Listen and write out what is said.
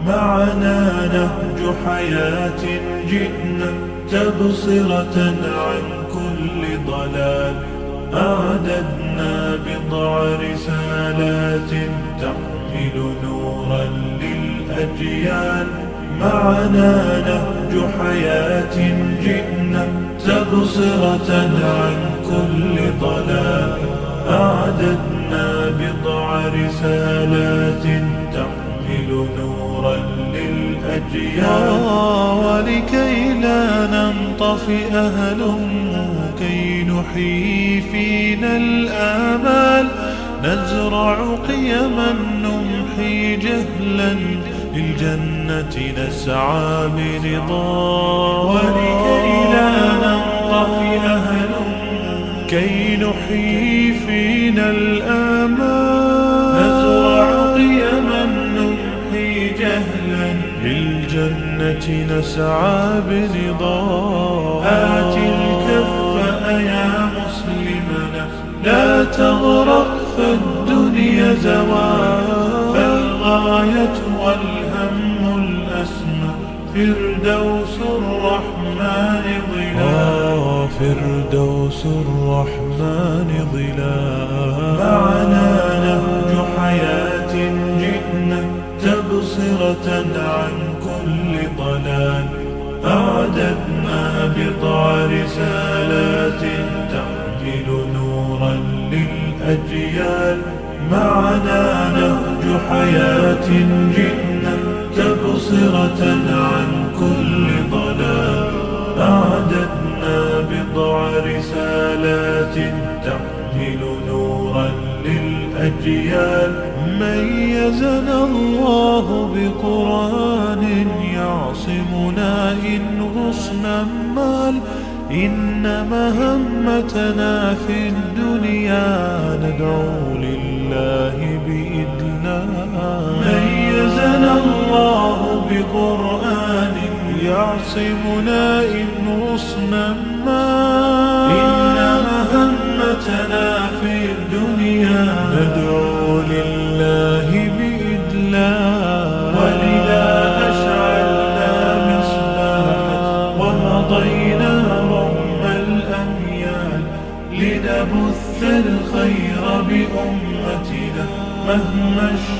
معنا نهج حياة جئنا تبصرة عن كل ضلال. أعددنا بضع رسالات تحمل نورا للأجيال. معنا نهج حياة جئنا تبصرة عن كل ضلال. أعددنا بضع رسالات تحمل نورا للأجيال. ولكي لا ننطفئ هلم كي نحيي فينا الآمال. نزرع قيما نمحي جهلا للجنة نسعى برضا. ولكي لا ننطفئ هلم كي نحيي فينا الآمال. نزرع قيما نمحي جهلا للجنة نسعى برضا. آت الكف يا مسلمنا لا تغرق فالدنيا زوال. فالغاية والهم الأسمى فردوس الرحمن ظلال. فردوس الرحمن ظلال. معنا نهج حياة جئنا تبصرة عن كل ضلال. أعددنا بضع رسالات تحمل نورا للأجيال. معنا نهج حياة جئنا تبصرة عن كل ضلال. أعددنا بضع رسالات تحمل نورا للأجيال. ميزنا الله بقرآن يعصمنا إن غصنا مال. إن مهمتنا في الدنيا ندعو لله بإذناه. ميزنا الله بقرآن يعصمنا إن غصنا مال. إن مهمتنا في الدنيا ندعو لله بإذناه. ولذا أشعلنا مصباحا ومضينا رغم الأميال. لنبث الخير بأمتنا مهما